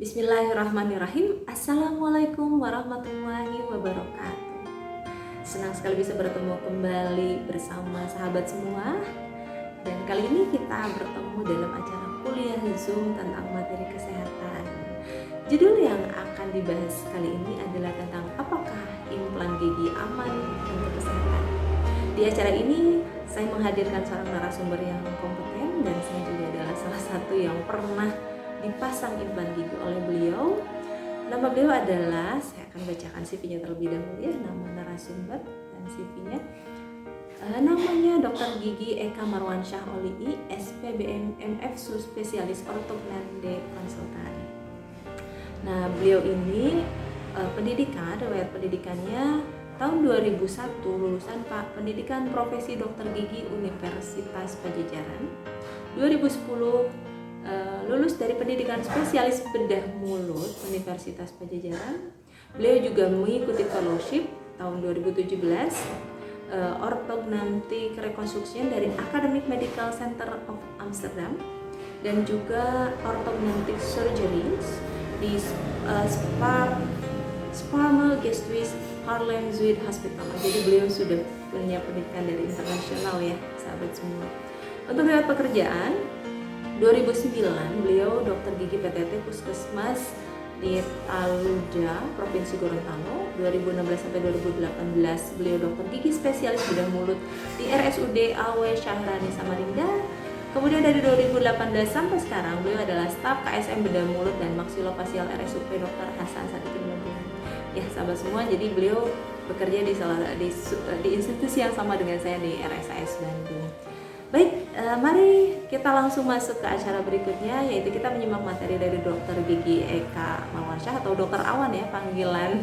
Bismillahirrahmanirrahim. Assalamualaikum warahmatullahi wabarakatuh. Senang sekali bisa bertemu kembali bersama sahabat semua. Dan kali ini kita bertemu dalam acara kuliah Zoom tentang materi kesehatan. Judul yang akan dibahas kali ini adalah tentang apakah implan gigi aman untuk kesehatan. Di acara ini saya menghadirkan seorang narasumber yang kompeten dan saya juga adalah salah satu yang pernah dipasang implan gigi oleh beliau. Nama beliau adalah, saya akan bacakan CV-nya terlebih dahulu ya, nama narasumber dan CV-nya. Namanya Dr. Gigi Eka Marwansyah Olii, SPBM MF Spesialis Ortodontik Konsultan. Nah, beliau ini riwayat pendidikannya tahun 2001 lulusan Pendidikan Profesi Dokter Gigi Universitas Pajajaran. 2010 lulus dari Pendidikan Spesialis Bedah Mulut Universitas Pajajaran. Beliau juga mengikuti fellowship tahun 2017 Orthodontic Reconstruction dari Academic Medical Center of Amsterdam dan juga Orthodontic Surgery di Sparmelgeestwijk Haarlem Zuid Hospital. Jadi beliau sudah punya pendidikan dari internasional ya, sahabat semua. Untuk riwayat pekerjaan 2009 beliau dokter gigi PTT Puskesmas di Taluja, Provinsi Gorontalo. 2016 sampai 2018 beliau dokter gigi spesialis bedah mulut di RSUD AW Syahrani Samarinda. Kemudian dari 2018 sampai sekarang beliau adalah staf KSM bedah mulut dan maksilofasial RSUP Dr. Hasan Sadikin Bandung. Ya sahabat semua, jadi beliau bekerja di institusi yang sama dengan saya di RSAS Bandung. Baik, mari kita langsung masuk ke acara berikutnya, yaitu kita menyimak materi dari Dr. Gigi Eka Marwansyah atau Dr. Awan ya panggilan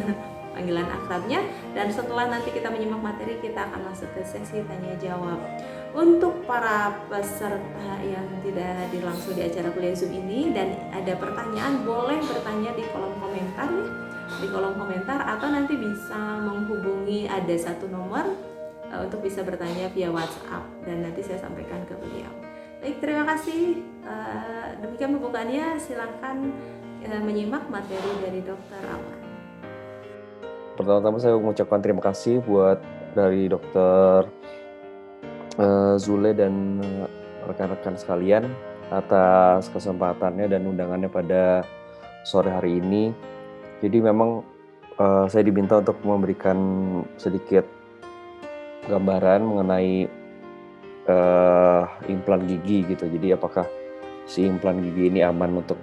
akrabnya. Dan setelah nanti kita menyimak materi, kita akan masuk ke sesi tanya jawab. Untuk para peserta yang tidak hadir langsung di acara kuliah Zoom ini dan ada pertanyaan, boleh bertanya di kolom komentar ya, di kolom komentar, atau nanti bisa menghubungi, ada satu nomor untuk bisa bertanya via WhatsApp dan nanti saya sampaikan ke beliau. Baik, terima kasih. Demikian pembukaannya, silakan menyimak materi dari Dr. Awan. Pertama-tama saya mengucapkan terima kasih buat dari Dr. Zule dan rekan-rekan sekalian atas kesempatannya dan undangannya pada sore hari ini. Jadi memang saya diminta untuk memberikan sedikit gambaran mengenai implan gigi gitu. Jadi apakah si implan gigi ini aman untuk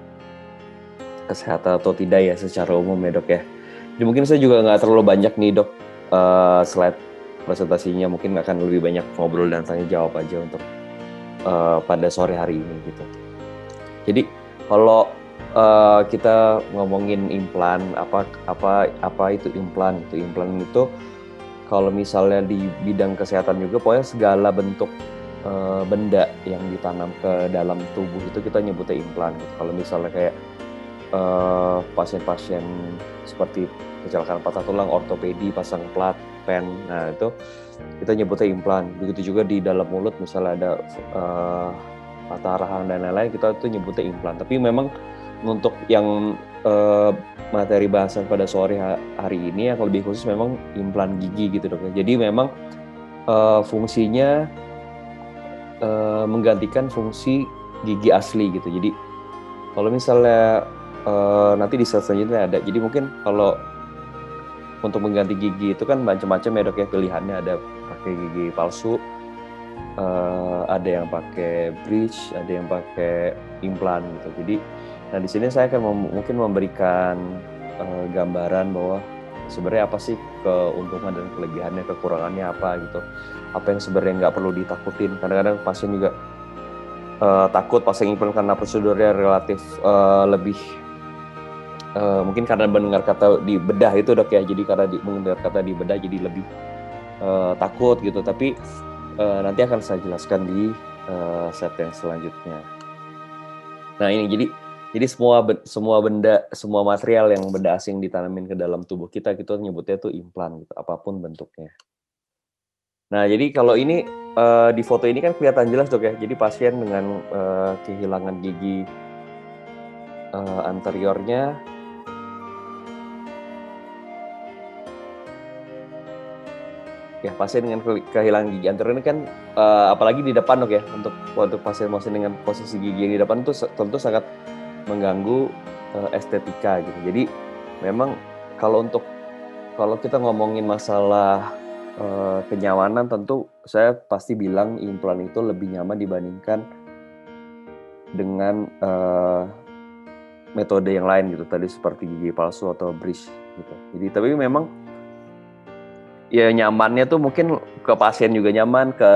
kesehatan atau tidak ya secara umum ya dok ya. Jadi mungkin saya juga nggak terlalu banyak nih dok slide presentasinya, mungkin akan lebih banyak ngobrol dan tanya jawab aja untuk pada sore hari ini gitu. Jadi kalau kita ngomongin implan, apa itu implan? Itu implan itu kalau misalnya di bidang kesehatan juga, pokoknya segala bentuk benda yang ditanam ke dalam tubuh itu kita nyebutnya implan. Gitu. Kalau misalnya kayak pasien-pasien seperti kecelakaan patah tulang, ortopedi, pasang plat, pen, nah itu kita nyebutnya implan. Begitu juga di dalam mulut, misalnya ada patah rahang dan lain-lain, kita itu nyebutnya implan. Tapi memang untuk yang materi bahasan pada sore hari ini yang lebih khusus memang implan gigi gitu dok. Jadi memang fungsinya menggantikan fungsi gigi asli gitu. Jadi kalau misalnya nanti di slide selanjutnya ada. Jadi mungkin kalau untuk mengganti gigi itu kan macam-macam ya dok ya pilihannya, ada pakai gigi palsu, ada yang pakai bridge, ada yang pakai implan gitu. Jadi nah di sini saya akan mungkin memberikan gambaran bahwa sebenarnya apa sih keuntungan dan kelebihannya, kekurangannya apa gitu. Apa yang sebenarnya nggak perlu ditakutin. Kadang-kadang pasien juga takut pasang implan karena prosedurnya relatif lebih mungkin karena mendengar kata di bedah itu dok ya. Jadi karena mendengar kata di bedah jadi lebih takut gitu. Tapi nanti akan saya jelaskan di set yang selanjutnya. Nah ini jadi semua benda, semua material yang benda asing ditanamin ke dalam tubuh kita nyebutnya tuh implan gitu, apapun bentuknya. Nah jadi kalau ini di foto ini kan kelihatan jelas dok ya. Jadi pasien dengan kehilangan gigi anteriornya. Ya, pasien dengan kehilangan gigi anterior ini kan apalagi di depan dok ya, untuk pasien-pasien dengan posisi gigi yang di depan itu tentu sangat mengganggu estetika gitu. Jadi memang kalau kita ngomongin masalah kenyamanan, tentu saya pasti bilang implan itu lebih nyaman dibandingkan dengan metode yang lain gitu, tadi seperti gigi palsu atau bridge gitu. Jadi tapi memang ya nyamannya tuh mungkin ke pasien juga nyaman, ke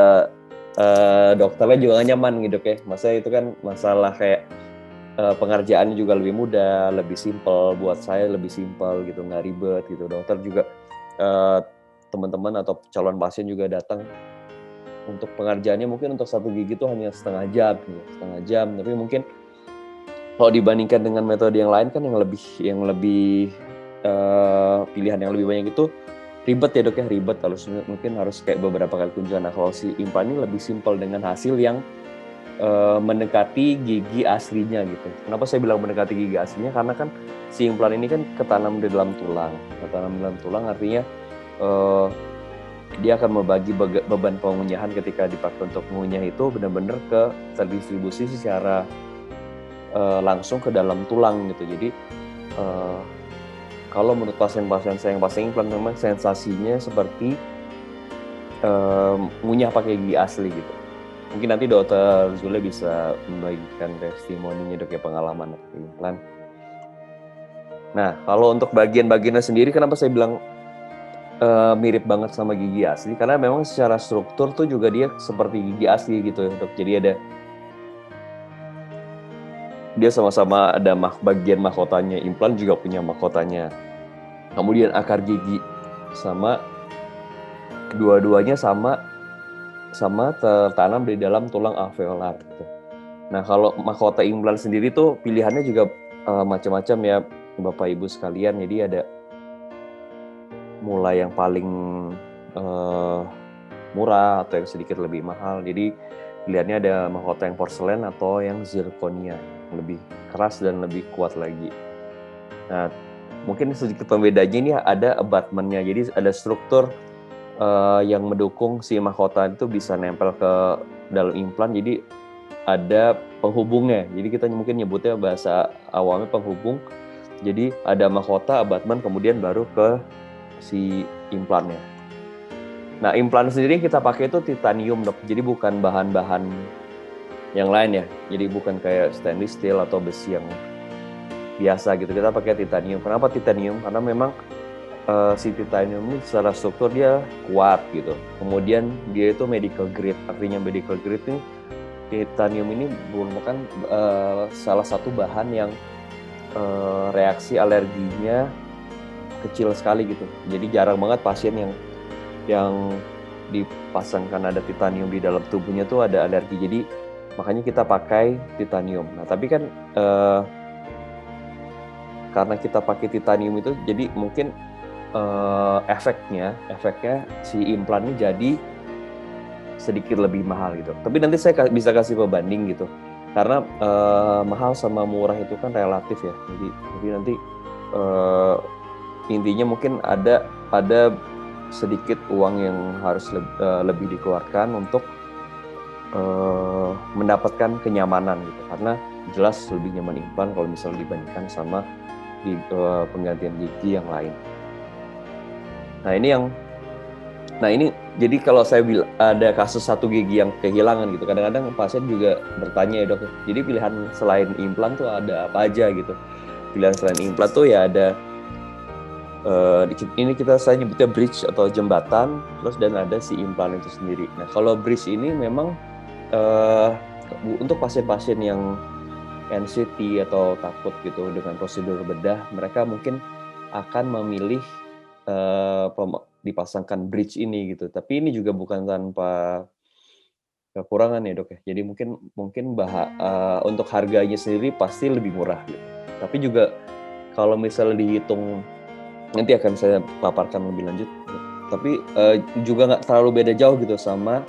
dokternya juga nyaman gitu ya. Maksudnya itu kan masalah kayak pengerjaannya juga lebih mudah, lebih simple, buat saya lebih simple gitu, nggak ribet gitu. Dokter juga teman-teman atau calon pasien juga datang untuk pengerjaannya mungkin untuk satu gigi tuh hanya setengah jam gitu, tapi mungkin kalau dibandingkan dengan metode yang lain kan yang lebih pilihan yang lebih banyak itu ribet ya dok ya, ribet mungkin harus kayak beberapa kali kunjungan. Nah kalau si implan ini lebih simpel dengan hasil yang mendekati gigi aslinya gitu. Kenapa saya bilang mendekati gigi aslinya? Karena kan si implan ini kan ketanam di dalam tulang. Ketanam di dalam tulang artinya dia akan membagi beban pengunyahan ketika dipakai untuk mengunyah itu benar-benar terdistribusi secara langsung ke dalam tulang gitu. Jadi kalau menurut pasien-pasien saya yang pasang implan memang sensasinya seperti ngunyah pakai gigi asli gitu. Mungkin nanti dokter Zule bisa membagikan testimoninya dok ya, pengalaman pakai implan. Nah kalau untuk bagian-bagiannya sendiri kenapa saya bilang mirip banget sama gigi asli? Karena memang secara struktur tuh juga dia seperti gigi asli gitu ya dok. Jadi dia sama-sama ada bagian mahkotanya, implan juga punya mahkotanya. Kemudian akar gigi sama, dua-duanya sama tertanam di dalam tulang alveolar gitu. Nah kalau mahkota implan sendiri tuh pilihannya juga macam-macam ya Bapak Ibu sekalian. Jadi ada mulai yang paling murah atau yang sedikit lebih mahal. Jadi pilihannya ada mahkota yang porselen atau yang zirconia, yang lebih keras dan lebih kuat lagi. Nah mungkin sedikit pembedanya ini ada abutmentnya, jadi ada struktur yang mendukung si mahkota itu bisa nempel ke dalam implan. Jadi ada penghubungnya, jadi kita mungkin nyebutnya bahasa awamnya penghubung. Jadi ada mahkota, abutment, kemudian baru ke si implannya. Nah implan sendiri yang kita pakai itu titanium dok, jadi bukan bahan-bahan yang lain ya, jadi bukan kayak stainless steel atau besi yang biasa gitu, kita pakai titanium. Kenapa titanium? Karena memang si titanium ini secara struktur dia kuat gitu. Kemudian dia itu medical grade, artinya medical grade ini titanium ini merupakan salah satu bahan yang reaksi alerginya kecil sekali gitu. Jadi jarang banget pasien yang dipasangkan ada titanium di dalam tubuhnya tuh ada alergi. Jadi makanya kita pakai titanium. Nah tapi kan karena kita pakai titanium itu, jadi mungkin efeknya si implan ini jadi sedikit lebih mahal gitu. Tapi nanti saya bisa kasih pembanding gitu. Karena mahal sama murah itu kan relatif ya. Jadi nanti intinya mungkin ada sedikit uang yang harus lebih dikeluarkan untuk mendapatkan kenyamanan gitu. Karena jelas lebih nyaman implan kalau misalnya dibandingkan sama penggantian gigi yang lain. Nah ini jadi kalau saya bilang ada kasus satu gigi yang kehilangan gitu, kadang-kadang pasien juga bertanya ya dok, jadi pilihan selain implan tuh ada apa aja gitu. Pilihan selain implan tuh ya ada ini saya nyebutnya bridge atau jembatan, terus dan ada si implan itu sendiri. Nah kalau bridge ini memang untuk pasien-pasien yang anxiety atau takut gitu dengan prosedur bedah, mereka mungkin akan memilih dipasangkan bridge ini gitu. Tapi ini juga bukan tanpa kekurangan ya dok ya. Jadi mungkin untuk harganya sendiri pasti lebih murah gitu. Tapi juga kalau misalnya dihitung, nanti akan saya paparkan lebih lanjut. Tapi juga nggak terlalu beda jauh gitu sama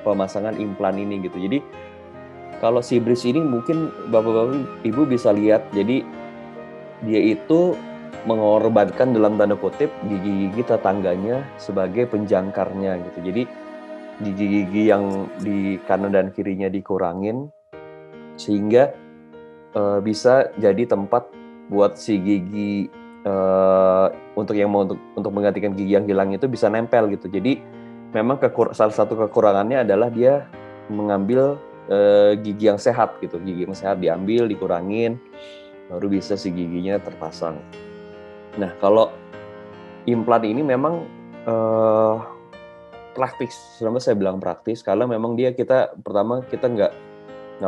pemasangan implan ini gitu. Jadi Kalau si bridge ini mungkin bapak-bapak ibu bisa lihat, jadi dia itu mengorbankan dalam tanda kutip gigi-gigi tetangganya sebagai penjangkarnya gitu. Jadi gigi-gigi yang di kanan dan kirinya dikurangin sehingga bisa jadi tempat buat si gigi untuk menggantikan gigi yang hilang itu bisa nempel gitu. Jadi memang salah satu kekurangannya adalah dia mengambil gigi yang sehat gitu. Gigi yang sehat diambil, dikurangin, baru bisa si giginya terpasang. Nah, kalau implan ini memang praktis. Selama saya bilang praktis, karena memang kita nggak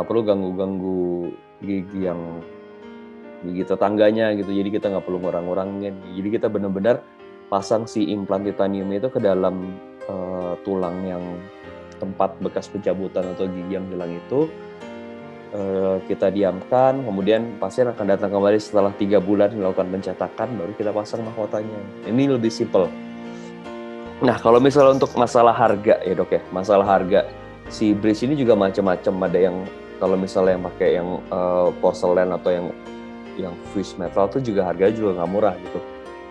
perlu ganggu gigi tetangganya gitu. Jadi kita nggak perlu ngurang-ngurangin. Jadi kita benar-benar pasang si implan titanium itu ke dalam tulang yang tempat bekas pencabutan atau gigi yang hilang itu. Kita diamkan, kemudian pasien akan datang kembali setelah 3 bulan melakukan pencetakan, baru kita pasang mahkotanya. Ini lebih simple. Nah, kalau misalnya untuk masalah harga ya dok ya, masalah harga si bridge ini juga macam-macam. Ada yang kalau misalnya yang pakai yang porselen atau yang fused metal tuh juga harganya juga nggak murah gitu.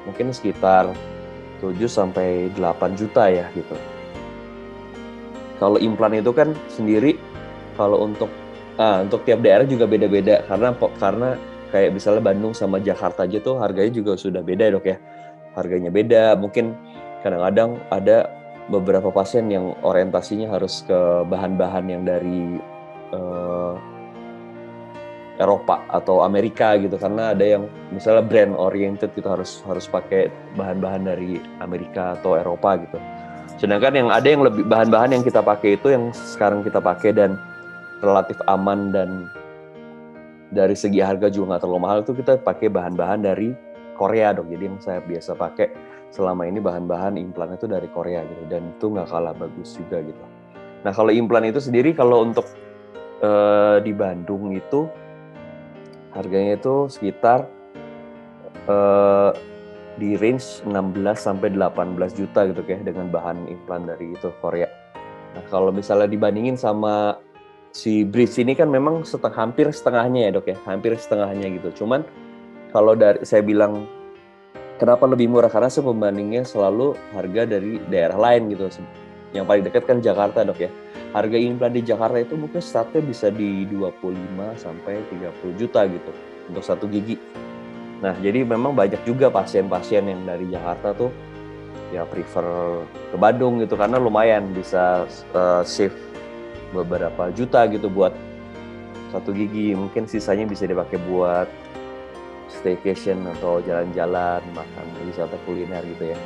Mungkin sekitar 7-8 juta ya gitu. Kalau implan itu kan sendiri, kalau untuk tiap daerah juga beda-beda karena kayak misalnya Bandung sama Jakarta aja tuh harganya juga sudah beda dok ya. Harganya beda, mungkin kadang-kadang ada beberapa pasien yang orientasinya harus ke bahan-bahan yang dari Eropa atau Amerika gitu, karena ada yang misalnya brand oriented gitu harus pakai bahan-bahan dari Amerika atau Eropa gitu. Sedangkan ada yang lebih bahan-bahan yang kita pakai itu yang sekarang kita pakai dan relatif aman dan dari segi harga juga nggak terlalu mahal, itu kita pakai bahan-bahan dari Korea dok. Jadi yang saya biasa pakai selama ini bahan-bahan implan itu dari Korea gitu, dan itu nggak kalah bagus juga gitu. Nah kalau implan itu sendiri, kalau untuk di Bandung itu harganya itu sekitar di range 16-18 juta gitu kayak dengan bahan implan dari itu Korea. Nah kalau misalnya dibandingin sama si bridge ini kan memang hampir setengahnya ya dok ya, hampir setengahnya gitu. Cuman kalau saya bilang kenapa lebih murah, karena saya pembandingnya selalu harga dari daerah lain gitu. Yang paling dekat kan Jakarta dok ya. Harga implan di Jakarta itu mungkin startnya bisa di 25-30 juta gitu untuk satu gigi. Nah jadi memang banyak juga pasien-pasien yang dari Jakarta tuh ya prefer ke Bandung gitu, karena lumayan bisa save beberapa juta gitu buat satu gigi. Mungkin sisanya bisa dipakai buat staycation atau jalan-jalan, makan wisata kuliner gitu ya.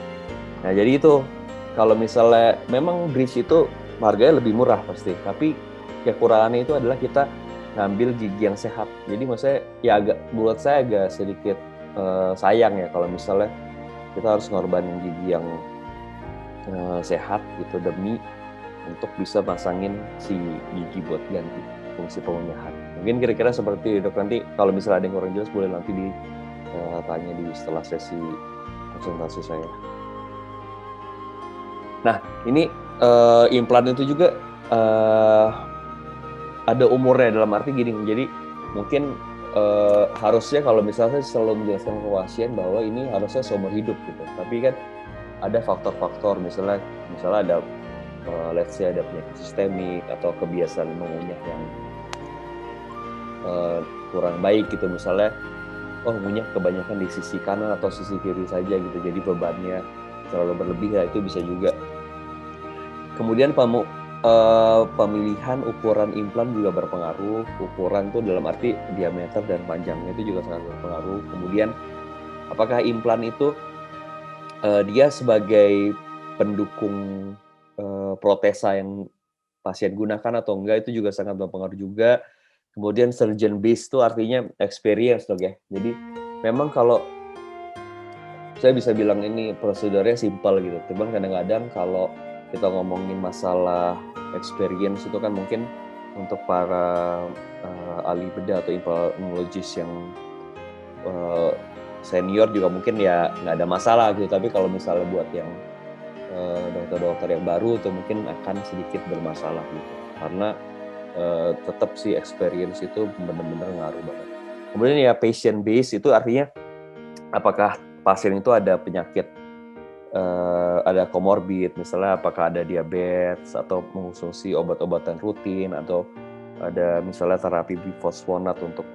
Nah jadi itu, kalau misalnya memang bridge itu harganya lebih murah pasti, tapi kekurangannya itu adalah kita ngambil gigi yang sehat. Jadi maksudnya ya buat saya agak sedikit sayang ya kalau misalnya kita harus ngorbanin gigi yang sehat gitu demi untuk bisa pasangin si gigi buat ganti fungsi pengunyahan. Mungkin kira-kira seperti dok. Nanti kalau misalnya ada yang kurang jelas boleh nanti ditanya setelah sesi konsultasi saya. Nah ini implan itu juga ada umurnya, dalam arti gini. Jadi mungkin harusnya kalau misalnya saya selalu menjelaskan ke pasien bahwa ini harusnya seumur hidup gitu. Tapi kan ada faktor-faktor, misalnya ada let's say ada penyakit sistemik atau kebiasaan mengunyah yang kurang baik gitu. Misalnya ngunyah kebanyakan di sisi kanan atau sisi kiri saja gitu, jadi bebannya terlalu berlebih, ya itu bisa juga. Kemudian pemilihan ukuran implan juga berpengaruh. Ukuran itu dalam arti diameter dan panjangnya itu juga sangat berpengaruh. Kemudian apakah implan itu dia sebagai pendukung protesa yang pasien gunakan atau enggak, itu juga sangat berpengaruh juga. Kemudian surgeon base itu artinya experience dok ya. Jadi memang kalau saya bisa bilang ini prosedurnya simpel gitu, cuman kadang-kadang kalau kita ngomongin masalah experience itu kan mungkin untuk para ahli bedah atau implannologis yang senior juga mungkin ya nggak ada masalah gitu. Tapi kalau misalnya buat yang dokter-dokter yang baru itu mungkin akan sedikit bermasalah gitu, karena tetap si experience itu benar-benar ngaruh banget. Kemudian ya patient base itu artinya apakah pasien itu ada penyakit, ada komorbid, misalnya apakah ada diabetes atau mengonsumsi obat-obatan rutin atau ada misalnya terapi bifosfonat untuk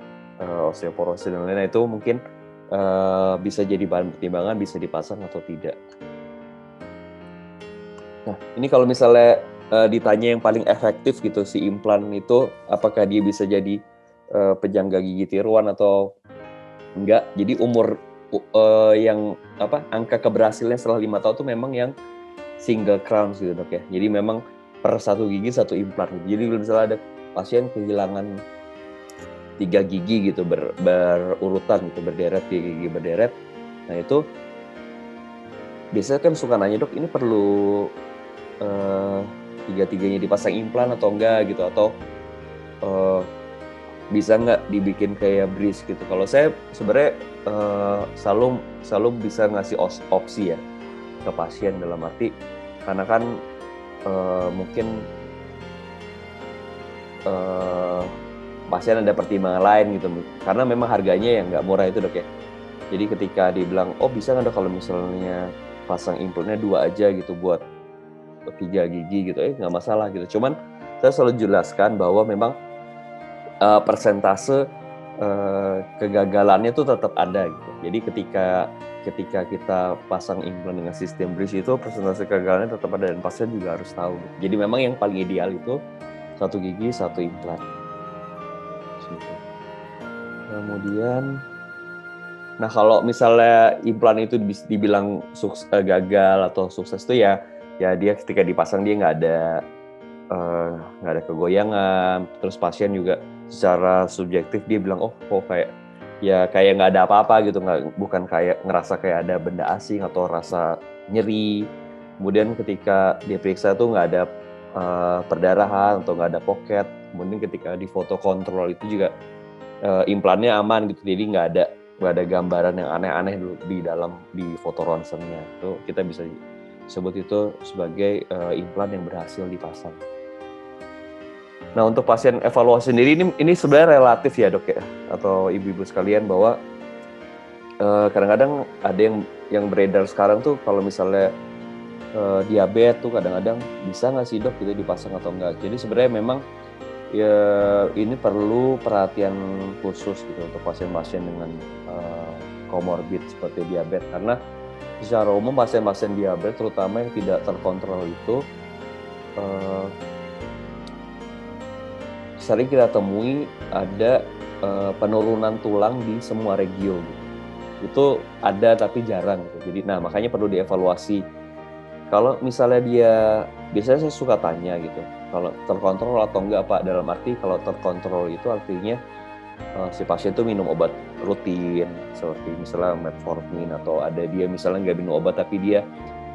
osteoporosis dan lain-lain, itu mungkin bisa jadi bahan pertimbangan bisa dipasang atau tidak. Nah, ini kalau misalnya ditanya yang paling efektif gitu si implan itu, apakah dia bisa jadi penyangga gigi tiruan atau enggak? Jadi umur yang angka keberhasilannya setelah 5 tahun itu memang yang single crown gitu dok ya. Jadi memang per satu gigi satu implan gitu. Jadi kalau misalnya ada pasien kehilangan 3 gigi gitu berurutan gitu, berderet, 3 gigi berderet. Nah itu biasanya kan suka nanya, dok ini perlu tiga-tiganya dipasang implan atau enggak gitu, atau bisa nggak dibikin kayak bridge gitu. Kalau saya sebenarnya selalu bisa ngasih opsi ya ke pasien, dalam arti karena kan mungkin pasien ada pertimbangan lain gitu, karena memang harganya yang nggak murah itu dok ya. Jadi ketika dibilang bisa nggak dok kalau misalnya pasang implannya 2 aja gitu buat 3 gigi gitu, nggak masalah gitu. Cuman saya selalu jelaskan bahwa memang persentase kegagalannya itu tetap ada gitu. Jadi ketika kita pasang implan dengan sistem bridge itu persentase kegagalannya tetap ada dan pasien juga harus tahu. Jadi memang yang paling ideal itu 1 gigi 1 implan. Kemudian, nah kalau misalnya implan itu dibilang gagal atau sukses tuh ya dia ketika dipasang dia nggak ada kegoyangan, terus pasien juga secara subjektif dia bilang kok kayak nggak ada apa-apa gitu, bukan kayak ngerasa kayak ada benda asing atau rasa nyeri. Kemudian ketika dia periksa tuh nggak ada perdarahan atau nggak ada pocket. Kemudian ketika di foto kontrol itu juga implannya aman gitu, jadi nggak ada gambaran yang aneh-aneh di foto ronsennya. Itu kita bisa sebut itu sebagai implan yang berhasil dipasang. Nah untuk pasien evaluasi sendiri ini sebenarnya relatif ya dok ya, atau ibu-ibu sekalian, bahwa kadang-kadang ada yang beredar sekarang tuh kalau misalnya diabetes tuh kadang-kadang bisa nggak sih dok gitu dipasang atau enggak. Jadi sebenarnya memang ya ini perlu perhatian khusus gitu untuk pasien-pasien dengan komorbid seperti diabetes, karena secara umum pasien-pasien diabetes terutama yang tidak terkontrol itu sering kita temui ada penurunan tulang di semua regio gitu. Itu ada tapi jarang gitu. Jadi makanya perlu dievaluasi. Kalau misalnya biasanya saya suka tanya gitu, kalau terkontrol atau enggak Pak, dalam arti kalau terkontrol itu artinya si pasien itu minum obat rutin seperti misalnya metformin, atau ada dia misalnya nggak minum obat tapi dia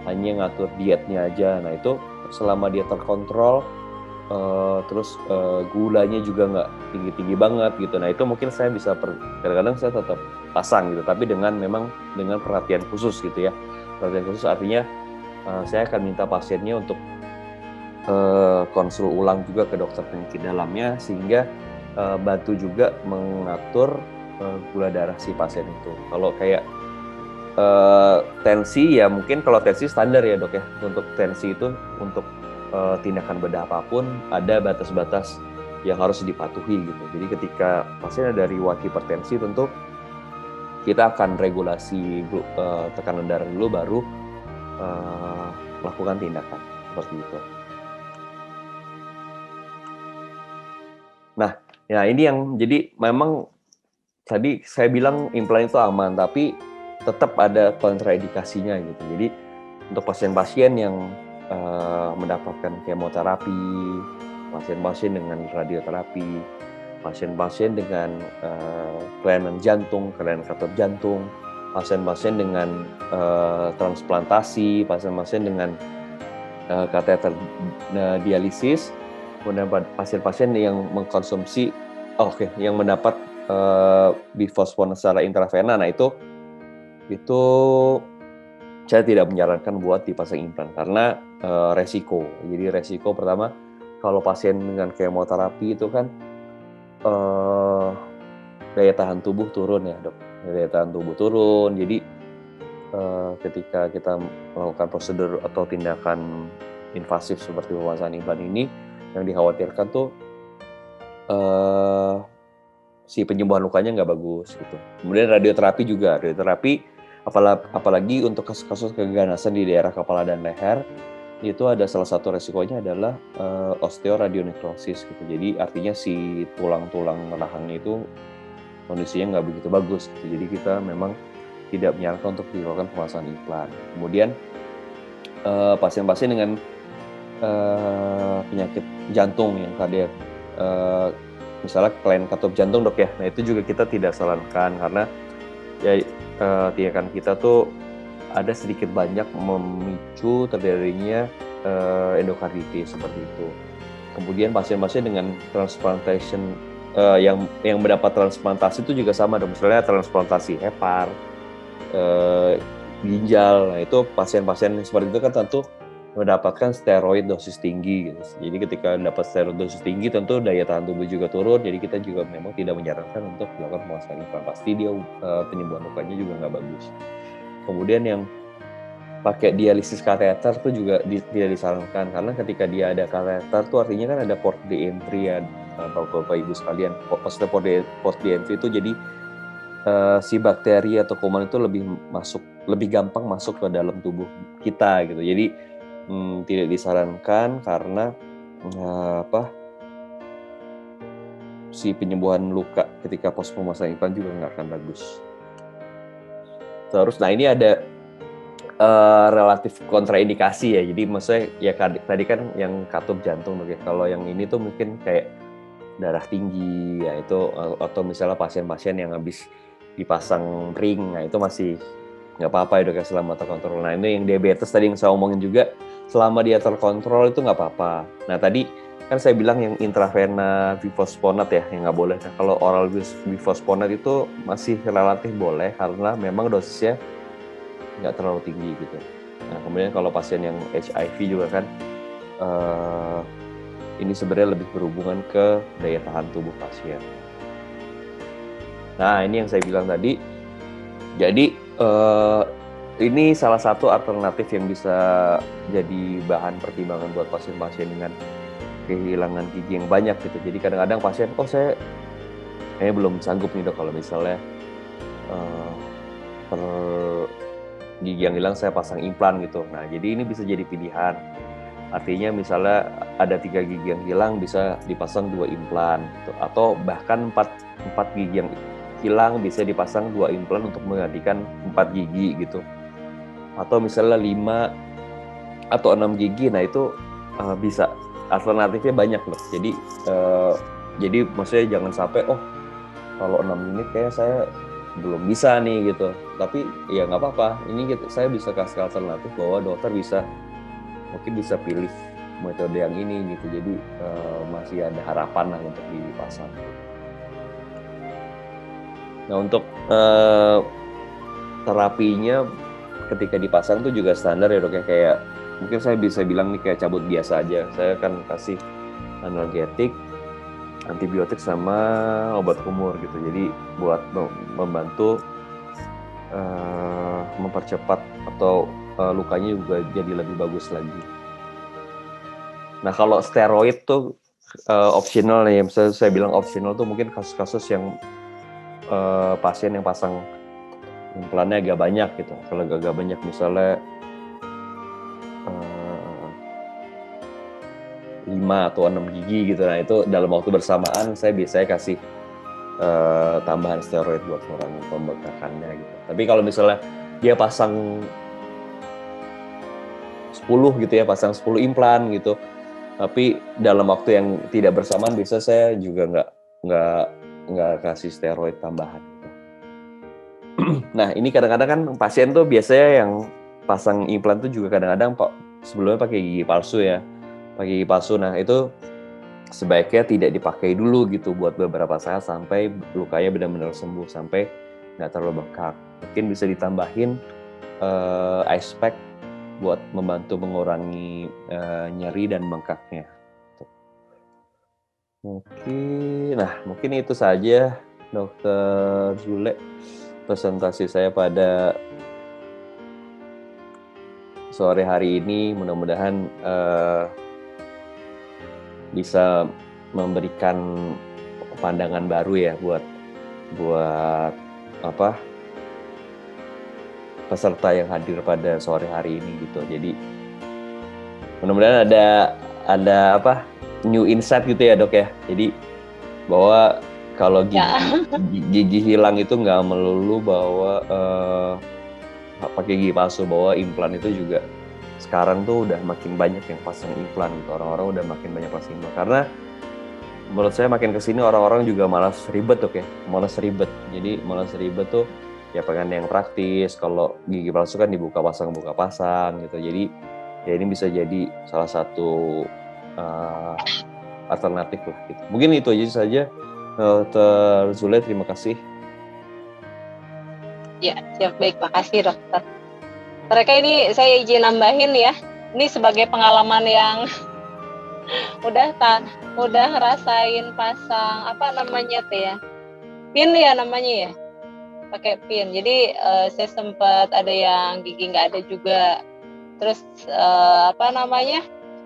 hanya ngatur dietnya aja. Nah itu selama dia terkontrol, terus gulanya juga nggak tinggi-tinggi banget gitu. Nah itu mungkin saya bisa kadang-kadang saya tetap pasang gitu, tapi dengan perhatian khusus gitu ya. Perhatian khusus artinya saya akan minta pasiennya untuk konsul ulang juga ke dokter penyakit dalamnya, sehingga bantu juga mengatur gula darah si pasien itu. Kalau kayak tensi ya mungkin kalau tensi standar ya dok ya, untuk tensi itu untuk tindakan bedah apapun ada batas-batas yang harus dipatuhi gitu. Jadi ketika pasien ada riwayat hipertensi, tentu kita akan regulasi tekanan darah dulu, baru melakukan tindakan seperti itu. Nah, ya ini yang jadi memang tadi saya bilang implan itu aman, tapi tetap ada kontraindikasinya gitu. Jadi untuk pasien-pasien yang mendapatkan kemoterapi, pasien-pasien dengan radioterapi, pasien-pasien dengan kelainan jantung, kelainan katot jantung, pasien-pasien dengan transplantasi, pasien-pasien dengan kateter dialisis, kemudian pasien-pasien yang mengkonsumsi yang mendapat bifosfonat secara intravena. Nah itu saya tidak menyarankan buat dipasang implan karena resiko. Jadi resiko pertama, kalau pasien dengan kemoterapi itu kan daya tahan tubuh turun ya dok, daya tahan tubuh turun. Jadi ketika kita melakukan prosedur atau tindakan invasif seperti pemasangan implan ini, yang dikhawatirkan tuh si penyembuhan lukanya nggak bagus gitu. Kemudian radioterapi juga, apalagi untuk kasus-kasus keganasan di daerah kepala dan leher, itu ada salah satu resikonya adalah osteoradionekrosis gitu. Jadi artinya si tulang-tulang rahangnya itu kondisinya nggak begitu bagus gitu. Jadi kita memang tidak menyarankan untuk dilakukan pemasangan implan. Kemudian pasien-pasien dengan penyakit jantung yang kardiak, misalnya kelainan katup jantung dok ya, nah itu juga kita tidak sarankan karena ya tindakan kita tuh ada sedikit banyak memicu terjadinya endokarditis seperti itu. Kemudian pasien-pasien dengan transplantation yang mendapat transplantasi itu juga sama dong, misalnya transplantasi hepar, ginjal. Nah itu pasien-pasien seperti itu kan tentu mendapatkan steroid dosis tinggi gitu. Jadi ketika dapat steroid dosis tinggi tentu daya tahan tubuh juga turun. Jadi kita juga memang tidak menyarankan untuk melakukan pemasangan implan. Pasti dia penyembuhan lukanya juga nggak bagus. Kemudian yang pakai dialisis kateter itu juga tidak disarankan karena ketika dia ada kateter tuh artinya kan ada port de entry ya, Bapak Ibu sekalian. Maksudnya port de entry itu jadi si bakteri atau kuman itu lebih gampang masuk ke dalam tubuh kita gitu. Jadi tidak disarankan karena si penyembuhan luka ketika pos pemasangan implan juga nggak akan bagus. Terus, nah ini ada relatif kontraindikasi ya. Jadi maksudnya ya tadi kan yang katup jantung, ya. Kalau yang ini tuh mungkin kayak darah tinggi ya itu, atau misalnya pasien-pasien yang habis dipasang ring, nah itu masih nggak apa-apa ya dok ya selama terkontrol. Nah ini yang diabetes tadi yang saya omongin juga, selama dia terkontrol itu nggak apa-apa. Nah tadi kan saya bilang yang intravena bifosfonat ya yang nggak boleh. Nah kalau oral bifosfonat itu masih relatif boleh karena memang dosisnya nggak terlalu tinggi gitu. Nah kemudian kalau pasien yang HIV juga kan ini sebenarnya lebih berhubungan ke daya tahan tubuh pasien. Nah ini yang saya bilang tadi. Jadi ini salah satu alternatif yang bisa jadi bahan pertimbangan buat pasien-pasien dengan kehilangan gigi yang banyak gitu. Jadi kadang-kadang pasien, saya kayaknya belum sanggup nih dok kalau misalnya per gigi yang hilang saya pasang implan gitu. Nah jadi ini bisa jadi pilihan. Artinya misalnya ada 3 gigi yang hilang bisa dipasang 2 implan gitu. Atau bahkan 4 gigi yang hilang bisa dipasang 2 implan untuk menggantikan 4 gigi gitu. Atau misalnya 5 atau 6 gigi, nah itu bisa, alternatifnya banyak loh. Jadi maksudnya jangan sampai kalau 6 unit kayak saya belum bisa nih gitu. Tapi ya nggak apa-apa, ini saya bisa kasih alternatif bahwa dokter mungkin bisa pilih metode yang ini gitu. Jadi masih ada harapan lah untuk dipasang. Nah untuk terapinya ketika dipasang tuh juga standar ya dok ya, kayak mungkin saya bisa bilang nih kayak cabut biasa aja. Saya akan kasih analgetik, antibiotik sama obat kumur gitu. Jadi buat membantu mempercepat atau lukanya juga jadi lebih bagus lagi. Nah kalau steroid tuh optional nih, misalnya saya bilang optional tuh mungkin kasus-kasus yang pasien yang pasang implannya agak banyak gitu. Kalau agak banyak misalnya 5 atau 6 gigi gitu, nah itu dalam waktu bersamaan saya biasanya kasih tambahan steroid buat mengurangi pembengkakannya gitu. Tapi kalau misalnya dia pasang 10 gitu ya, pasang 10 implan gitu, tapi dalam waktu yang tidak bersamaan bisa saya juga nggak kasih steroid tambahan gitu. Nah ini kadang-kadang kan pasien tuh biasanya yang pasang implan tuh juga kadang-kadang sebelumnya pakai gigi palsu ya, pakai gigi palsu. Nah itu sebaiknya tidak dipakai dulu gitu buat beberapa saat sampai lukanya benar-benar sembuh, sampai nggak terlalu bengkak. Mungkin bisa ditambahin ice pack buat membantu mengurangi nyeri dan bengkaknya. Mungkin itu saja Dokter Zule presentasi saya pada sore hari ini. Mudah-mudahan bisa memberikan pandangan baru ya buat peserta yang hadir pada sore hari ini gitu. Jadi mudah-mudahan ada new insight gitu ya dok ya. Jadi bahwa kalau gigi hilang itu nggak melulu bahwa pakai gigi palsu, bahwa implan itu juga sekarang tuh udah makin banyak yang pasang implan gitu. Orang-orang udah makin banyak pasang implan karena menurut saya makin kesini orang-orang juga malas ribet dok ya, malas ribet. Jadi malas ribet tuh ya pengen yang praktis. Kalau gigi palsu kan dibuka pasang gitu. Jadi ya ini bisa jadi salah satu alternatif lah gitu. Mungkin itu aja saja. Dr. Zule, terima kasih. Ya, siap, baik, makasih dokter. Mereka ini saya izin nambahin ya. Ini sebagai pengalaman yang udah ngerasain pasang apa namanya tuh ya, pin ya namanya ya, pakai pin. Jadi saya sempat ada yang gigi nggak ada juga. Terus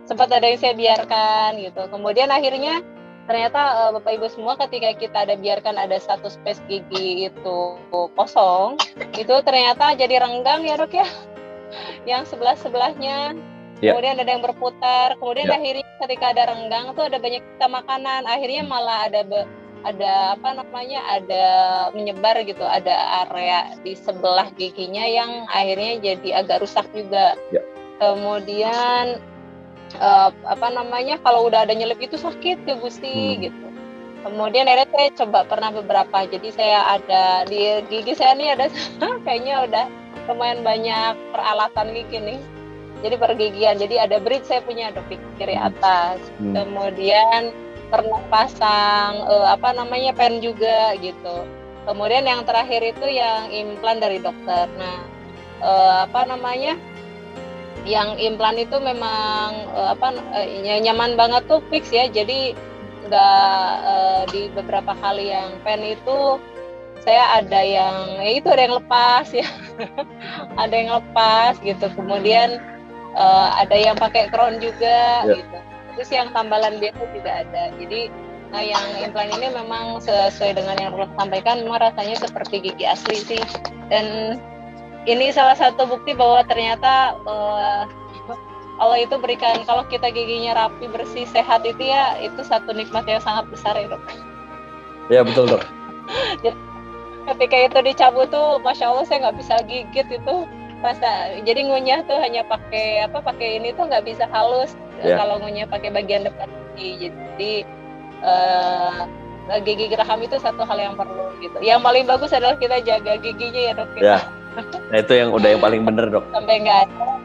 sempat ada yang saya biarkan gitu. Kemudian akhirnya ternyata Bapak Ibu semua ketika kita ada biarkan ada satu space gigi itu kosong, itu ternyata jadi renggang ya dok ya, yang sebelah-sebelahnya. Kemudian ada yang berputar, kemudian akhirnya ketika ada renggang tuh ada banyak sisa makanan, akhirnya malah ada menyebar gitu, ada area di sebelah giginya yang akhirnya jadi agak rusak juga. Kemudian kalau udah ada nyelip itu sakit ya Gusti gitu. Kemudian akhirnya saya coba pernah beberapa, jadi saya ada di gigi saya nih ada kayaknya udah lumayan banyak peralatan gigi nih. Jadi pergigian, jadi ada bridge saya punya dok di kiri atas. Kemudian pernah pasang pen juga gitu. Kemudian yang terakhir itu yang implan dari dokter. Nah, yang implan itu memang nyaman banget tuh, fix ya. Jadi nggak di beberapa kali yang pen itu saya ada yang lepas ya. Ada yang lepas gitu. Kemudian ada yang pakai crown juga gitu. Terus yang tambalan biasa juga ada. Jadi yang implan ini memang sesuai dengan yang Prof sampaikan, memang rasanya seperti gigi asli sih. Dan ini salah satu bukti bahwa ternyata Allah itu berikan, kalau kita giginya rapi, bersih, sehat itu ya, itu satu nikmat yang sangat besar ya dok. Ya betul dok. Ketika itu dicabut tuh, masya Allah saya nggak bisa gigit itu. Jadi ngunyah tuh hanya pakai ini tuh nggak bisa halus. Kalau ngunyah pakai bagian depan gigi. Jadi gigi geraham itu satu hal yang perlu gitu. Yang paling bagus adalah kita jaga giginya ya dok. Ya. Nah itu yang paling benar dok. Sampai nggak ada.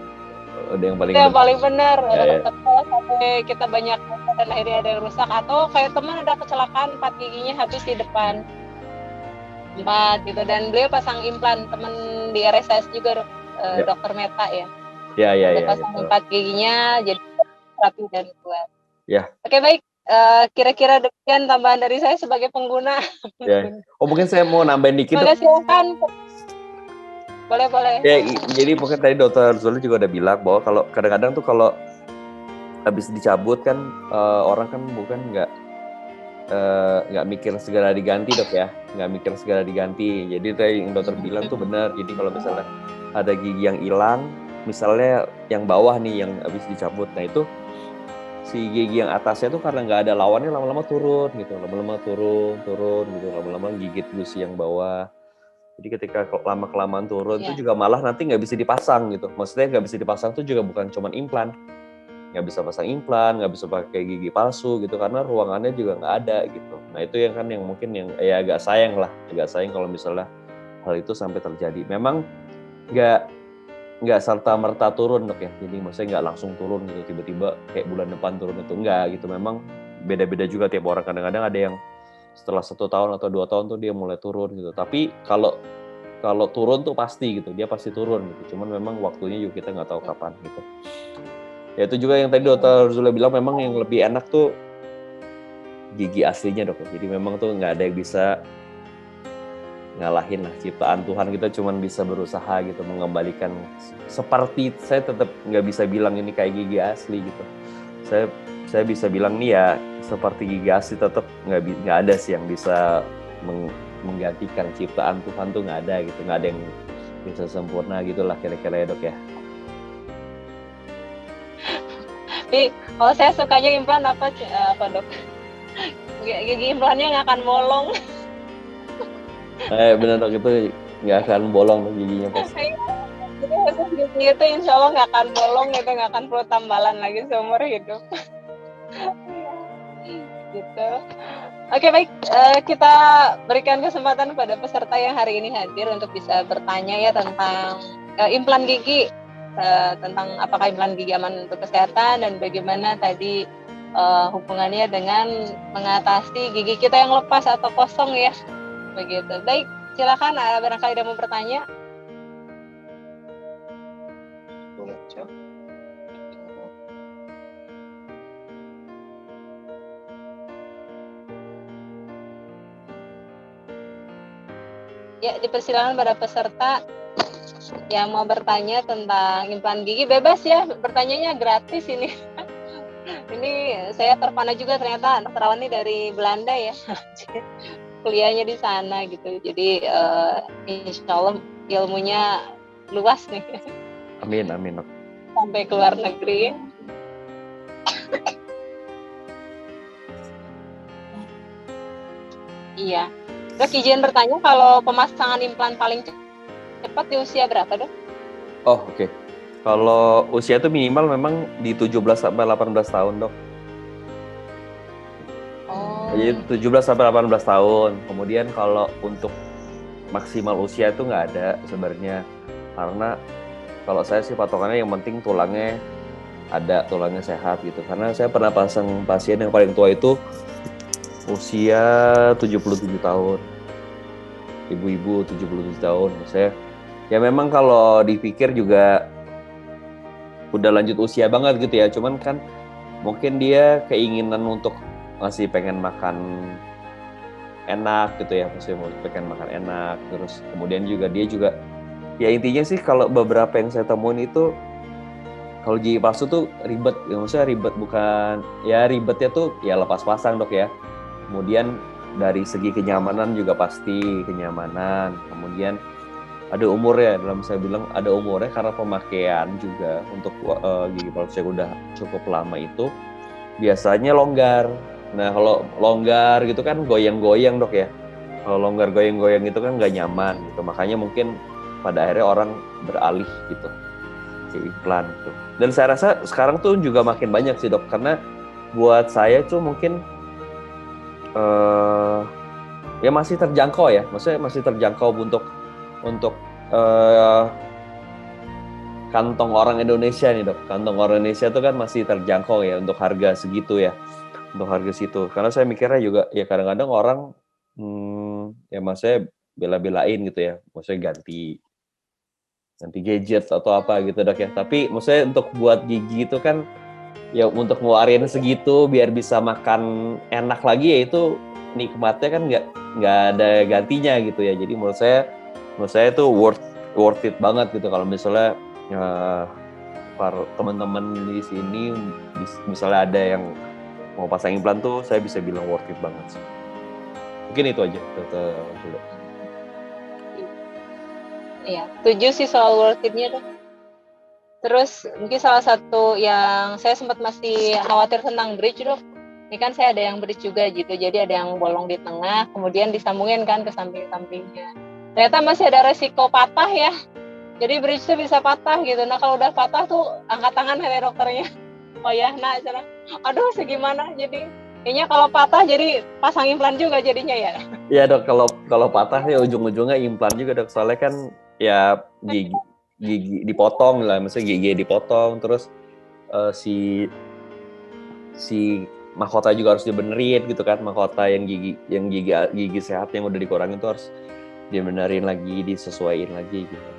Udah yang paling benar. Sampai kita banyak dan akhirnya ada yang rusak, atau kayak teman ada kecelakaan 4 giginya habis di depan. 4 gitu, dan beliau pasang implan, teman di RSS juga dok. Dokter Meta ya. Dia pasang 4 giginya jadi rapi dan kuat. Ya. Oke, baik. Kira-kira demikian tambahan dari saya sebagai pengguna. Ya. Mungkin saya mau nambahin dikit. Silakan. Boleh. Ya, jadi mungkin tadi Dokter Zule juga udah bilang bahwa kalau kadang-kadang tuh kalau habis dicabut kan orang kan bukan nggak mikir segera diganti dok ya, nggak mikir segera diganti. Jadi tadi yang dokter bilang tuh benar. Jadi kalau misalnya ada gigi yang hilang, misalnya yang bawah nih yang habis dicabut, nah itu si gigi yang atasnya tuh karena nggak ada lawannya lama-lama turun gitu, lama-lama turun gitu, lama-lama gigit gusi yang bawah. Jadi ketika lama-kelamaan turun tuh juga malah nanti nggak bisa dipasang gitu. Maksudnya nggak bisa dipasang tuh juga bukan cuma implan, nggak bisa pasang implan, nggak bisa pakai gigi palsu gitu karena ruangannya juga nggak ada gitu. Nah itu yang mungkin yang agak sayang kalau misalnya hal itu sampai terjadi. Memang nggak serta merta turun dok ya. Jadi maksudnya nggak langsung turun gitu tiba-tiba kayak bulan depan turun itu enggak gitu. Memang beda-beda juga tiap orang. Kadang-kadang ada yang setelah 1 tahun atau 2 tahun tuh dia mulai turun gitu. Tapi kalau turun tuh pasti gitu, dia pasti turun gitu. Cuman memang waktunya juga kita nggak tahu kapan gitu. Ya itu juga yang tadi Dokter Zule bilang, memang yang lebih enak tuh gigi aslinya dok. Jadi memang tuh nggak ada yang bisa ngalahin lah ciptaan Tuhan. Kita cuman bisa berusaha gitu mengembalikan seperti, saya tetap nggak bisa bilang ini kayak gigi asli gitu. Saya bisa bilang nih ya seperti gigi asli, tetap nggak ada sih yang bisa menggantikan ciptaan Tuhan, tuh nggak ada gitu, nggak ada yang bisa sempurna gitulah kira-kira ya dok ya. Tapi kalau saya sukanya implan apa dok? Gigi implannya nggak akan bolong. Benar dok, itu nggak akan bolong dok giginya pas. Jadi khusus gigi itu insya Allah nggak akan bolong gitu, nggak akan perlu tambalan lagi seumur hidup. Gitu. Oke baik, kita berikan kesempatan pada peserta yang hari ini hadir untuk bisa bertanya ya tentang implan gigi, tentang apakah implan gigi aman untuk kesehatan dan bagaimana tadi hubungannya dengan mengatasi gigi kita yang lepas atau kosong ya, begitu. Baik, silakan barangkali ada mau bertanya. Ya, dipersilakan pada peserta yang mau bertanya tentang implan gigi, bebas ya, bertanyanya gratis ini. Ini saya terpana juga ternyata anak terawat ini dari Belanda ya, kuliahnya di sana gitu. Jadi insya Allah ilmunya luas nih. Amin dok. Sampai ke luar negeri. Iya. Dok, izin bertanya, kalau pemasangan implan paling cepat di usia berapa dok? Oh oke. Kalau usia itu minimal memang di 17 sampai 18 tahun dok. Oh. Jadi 17 sampai 18 tahun. Kemudian kalau untuk maksimal usia itu nggak ada sebenarnya. Karena kalau saya sih patokannya yang penting tulangnya tulangnya sehat gitu. Karena saya pernah pasang pasien yang paling tua itu usia 77 tahun. Ibu-ibu 77 tahun. Saya ya memang kalau dipikir juga udah lanjut usia banget gitu ya. Cuman kan mungkin dia keinginan untuk masih pengen makan enak gitu ya. Maksudnya mau pengen makan enak. Terus kemudian juga dia juga ya intinya sih kalau beberapa yang saya temuin itu kalau gigi palsu tuh ribet. Ya, maksudnya ribet bukan ya ribetnya tuh ya lepas pasang dok ya. Kemudian dari segi kenyamanan juga pasti kenyamanan. Kemudian ada umurnya, dalam saya bilang ada umurnya karena pemakaian juga untuk gigi palsu yang udah cukup lama itu biasanya longgar. Nah kalau longgar gitu kan goyang-goyang dok ya. Kalau longgar goyang-goyang itu kan nggak nyaman gitu. Makanya mungkin pada akhirnya orang beralih gitu ke implan gitu. Dan saya rasa sekarang tuh juga makin banyak sih dok, karena buat saya tuh mungkin ya masih terjangkau ya, maksudnya masih terjangkau untuk kantong orang Indonesia nih dok. Kantong orang Indonesia tuh kan masih terjangkau ya untuk harga segitu ya, untuk harga situ. Karena saya mikirnya juga ya kadang-kadang orang ya maksudnya bela-belain gitu ya, maksudnya ganti gadget atau apa gitu dok ya. Tapi maksudnya untuk buat gigi itu kan ya untuk ngeluarin segitu biar bisa makan enak lagi ya itu nikmatnya kan nggak ada gantinya gitu ya. Jadi menurut saya itu worth it banget gitu kalau misalnya para teman-teman di sini misalnya ada yang mau pasang implan tuh saya bisa bilang worth it banget sih. Mungkin itu aja Dr. Iya, setuju sih soal worth it-nya dok. Terus mungkin salah satu yang saya sempat masih khawatir tentang bridge dok. Ini kan saya ada yang bridge juga gitu, jadi ada yang bolong di tengah, kemudian disambungin kan ke samping-sampingnya. Ternyata masih ada resiko patah ya. Jadi bridge itu bisa patah gitu. Nah kalau udah patah tuh angkat tangan sama dokternya. Oh ya, nah cara. Aduh segimana jadi. Kayaknya kalau patah jadi pasang implan juga jadinya ya. Iya dok, kalau patah ya ujung-ujungnya implan juga dok. Soalnya kan ya gigi dipotong lah, maksudnya gigi dipotong, terus si mahkota juga harus dibenerin gitu kan, mahkota yang gigi sehat yang udah dikurangin itu harus dibenerin lagi, disesuaiin lagi gitu.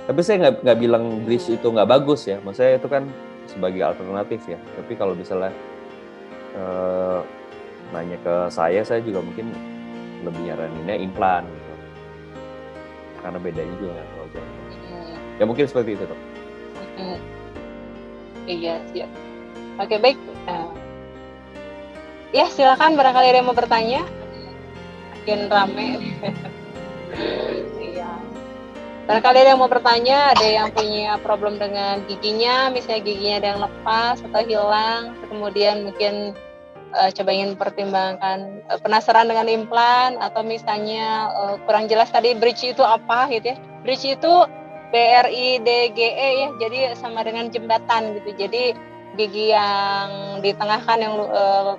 Tapi saya nggak bilang bridge itu nggak bagus ya, maksudnya itu kan sebagai alternatif ya. Tapi kalau misalnya nanya ke saya juga mungkin lebih nyaraninnya implan gitu. Karena bedanya juga nggak terlalu jauh. Ya mungkin seperti itu, Dok. Iya, siap. Oke, baik. Ya, silakan barangkali ada yang mau bertanya. Makin rame. Iya. Barangkali ada yang mau bertanya, ada yang punya problem dengan giginya, misalnya giginya ada yang lepas atau hilang, kemudian mungkin coba ingin pertimbangkan, penasaran dengan implan, atau misalnya kurang jelas tadi bridge itu apa gitu ya. Bridge itu BRIDGE ya, jadi sama dengan jembatan gitu. Jadi gigi yang di tengah kan yang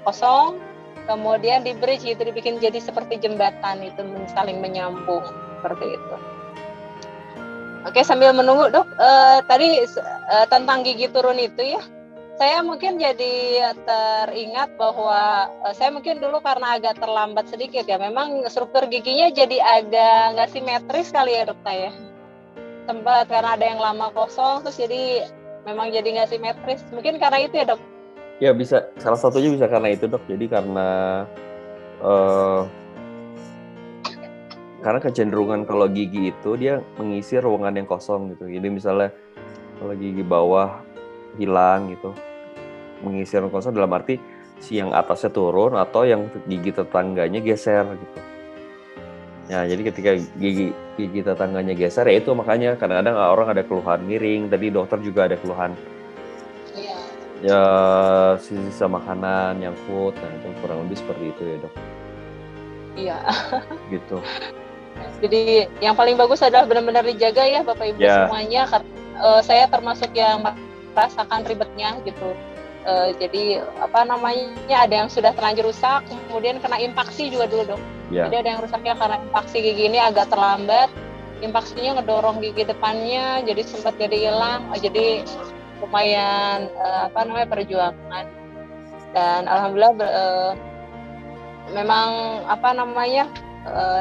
kosong, kemudian di bridge itu dibikin jadi seperti jembatan, itu saling menyambung seperti itu. Oke, sambil menunggu Dok, tadi tentang gigi turun itu ya, saya mungkin jadi teringat bahwa saya mungkin dulu karena agak terlambat sedikit ya, memang struktur giginya jadi agak nggak simetris kali ya Dok saya. Sempat karena ada yang lama kosong, terus jadi memang jadi nggak simetris. Mungkin karena itu ya Dok? Ya bisa, salah satunya bisa karena itu Dok. Jadi karena kecenderungan kalau gigi itu dia mengisi ruangan yang kosong gitu. Jadi misalnya kalau gigi bawah hilang gitu, mengisi ruangan kosong dalam arti si yang atasnya turun atau yang gigi tetangganya geser gitu. Ya, jadi ketika gigi tetangganya geser, ya itu makanya kadang-kadang orang ada keluhan miring. Tadi dokter juga ada keluhan ya sisa makanan, nyangkut. Nah, itu kurang lebih seperti itu ya dok. Iya. Gitu. Jadi yang paling bagus adalah benar-benar dijaga ya Bapak Ibu semuanya. Saya termasuk yang merasakan ribetnya gitu. Jadi ada yang sudah terlanjur rusak, kemudian kena impaksi juga dulu dok. Jadi ada yang rusaknya karena impaksi gigi ini agak terlambat, impaksinya ngedorong gigi depannya, jadi sempat jadi hilang. Jadi lumayan perjuangan. Dan alhamdulillah memang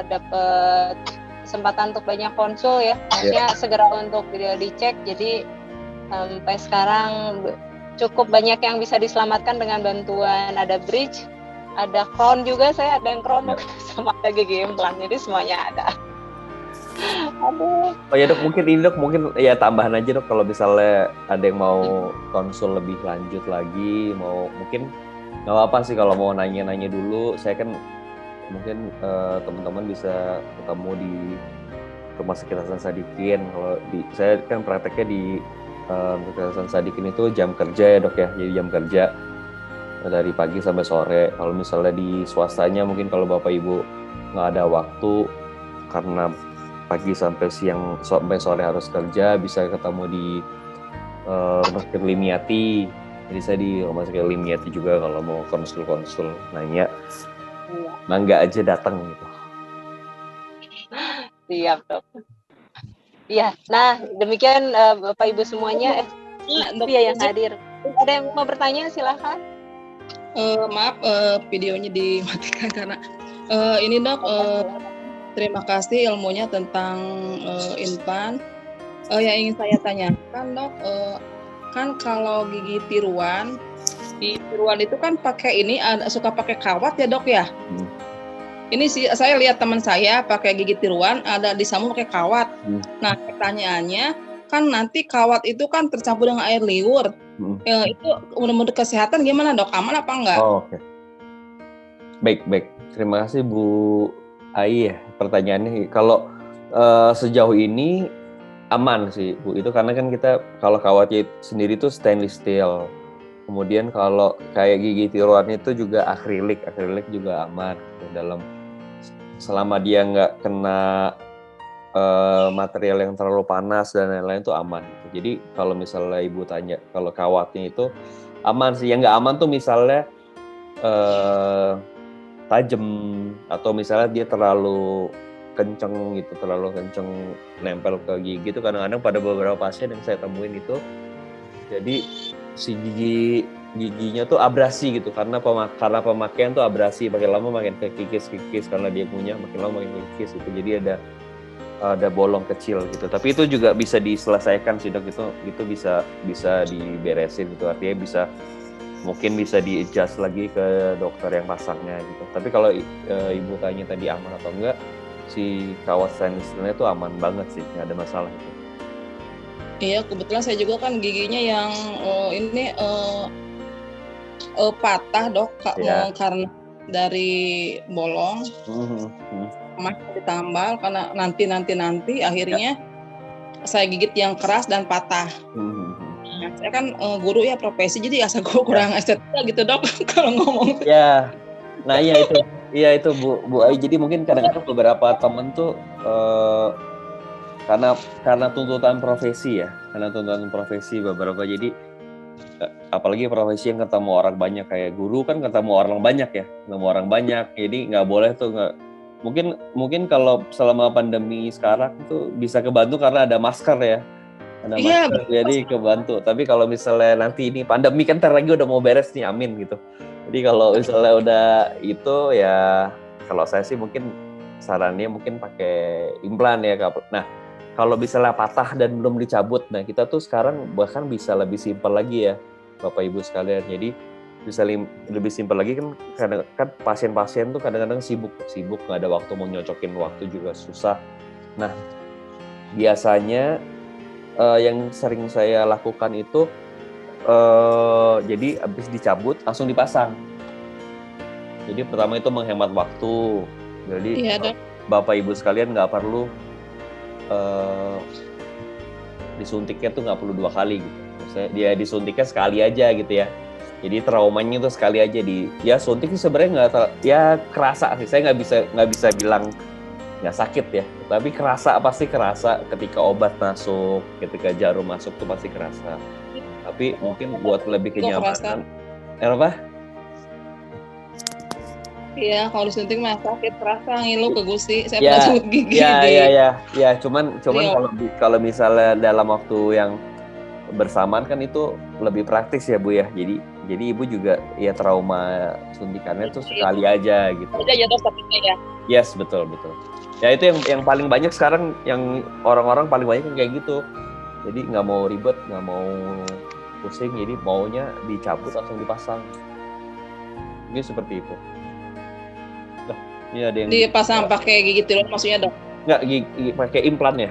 dapat kesempatan untuk banyak konsul ya, maksudnya segera untuk dicek. Jadi sampai sekarang cukup banyak yang bisa diselamatkan dengan bantuan ada bridge, ada crown juga, saya ada yang crown sama ada gigi implan, jadi semuanya ada. Aduh. Oh ya dok, mungkin ya tambahan aja dok, kalau misalnya ada yang mau konsul lebih lanjut lagi, mau mungkin nggak apa-apa sih kalau mau nanya-nanya dulu. Saya kan mungkin teman-teman bisa ketemu di Rumah Sakit Hasan Sadikin. Kalau saya kan prakteknya di Rumah Sakit Hasan Sadikin itu jam kerja ya dok ya, jadi jam kerja dari pagi sampai sore. Kalau misalnya di swastanya mungkin kalau bapak ibu nggak ada waktu karena pagi sampai siang sampai sore harus kerja, bisa ketemu di Rumah Sakit Limiati. Jadi saya di Rumah Sakit Limiati juga kalau mau konsul nanya, mangga aja datang gitu. Siap dok. Iya, nah demikian Bapak Ibu semuanya, yang hadir. Ada yang mau bertanya silahkan. Maaf videonya dimatikan karena ini dok, terima kasih ilmunya tentang implan. Yang ingin saya tanyakan dok, kan kalau gigi tiruan, di tiruan itu kan pakai ini, suka pakai kawat ya dok ya? Ini sih saya lihat teman saya pakai gigi tiruan, ada disambung pakai kawat. Nah pertanyaannya kan nanti kawat itu kan tercampur dengan air liur. Itu menurut kesehatan gimana dok? Aman apa enggak? Oh, oke. Baik. Terima kasih Bu Ai ya pertanyaannya. Kalau sejauh ini aman sih Bu, itu karena kan kita kalau kawatnya sendiri itu stainless steel. Kemudian kalau kayak gigi tiruan itu juga akrilik juga aman dalam selama dia nggak kena material yang terlalu panas dan lain-lain itu aman. Jadi kalau misalnya ibu tanya kalau kawatnya itu aman sih, yang nggak aman tuh misalnya tajam atau misalnya dia terlalu kenceng nempel ke gigi itu kadang-kadang pada beberapa pasien yang saya temuin itu jadi si giginya tuh abrasi gitu karena pemakaian tuh abrasi, makin lama makin kikis karena dia punya makin lama makin kikis gitu, jadi ada bolong kecil gitu. Tapi itu juga bisa diselesaikan sih dok, itu bisa diberesin gitu, artinya bisa mungkin bisa di-adjust lagi ke dokter yang pasangnya gitu. Tapi kalau ibu tanya tadi aman atau enggak, si kawat stainless-nya itu aman banget sih, nggak ada masalah itu. Iya, kebetulan saya juga kan giginya yang ini patah dok, Iya. karena dari bolong, emas ditambal karena nanti akhirnya saya gigit yang keras dan patah. Nah, saya kan guru ya profesi, jadi asa gue kurang estetika gitu dok kalau ngomong. Ya, nah iya itu Bu Ai. Jadi mungkin kadang-kadang beberapa temen tuh karena tuntutan profesi ya, beberapa, jadi apalagi profesi yang ketemu orang banyak kayak guru kan ketemu orang banyak, jadi nggak boleh tuh mungkin kalau selama pandemi sekarang tuh bisa kebantu karena ada masker ya. Iya, Jadi kebantu. Tapi kalau misalnya nanti ini pandemi kan ntar lagi udah mau beres nih, amin gitu. Jadi kalau misalnya udah itu ya, kalau saya sih mungkin sarannya mungkin pakai implan ya. Nah, kalau misalnya patah dan belum dicabut, nah kita tuh sekarang bahkan bisa lebih simpel lagi ya, Bapak Ibu sekalian. Jadi bisa lebih simpel lagi kan pasien-pasien tuh kadang-kadang sibuk nggak ada waktu, mau nyocokin waktu juga susah. Nah, biasanya yang sering saya lakukan itu jadi habis dicabut langsung dipasang. Jadi pertama itu menghemat waktu. Jadi Bapak Ibu sekalian nggak perlu disuntiknya tuh nggak perlu 2 kali gitu. Maksudnya dia disuntiknya sekali aja gitu ya. Jadi traumanya tuh sekali aja suntik sih sebenarnya nggak kerasa sih. Saya nggak bisa bilang nggak sakit ya, tapi pasti kerasa ketika obat masuk, ketika jarum masuk tuh pasti kerasa. Tapi mungkin buat lebih kenyamanan. Apa? Iya, kalau disuntik mah sakit, kerasa ngilu ke gusi. Saya pernah jenguk gigi. Ya, cuman kalau misalnya dalam waktu yang bersamaan kan itu lebih praktis ya Bu ya. Jadi Ibu juga ya trauma suntikannya tuh sekali aja gitu. Aja dok sakitnya ya. Yes, betul. Ya itu yang paling banyak sekarang, yang orang-orang paling banyak kayak gitu. Jadi nggak mau ribet, nggak mau pusing, jadi maunya dicabut langsung dipasang. Ini seperti itu. Nah, ini ada yang dipasang pakai gigi tidur maksudnya dok? Nggak, pakai implan ya.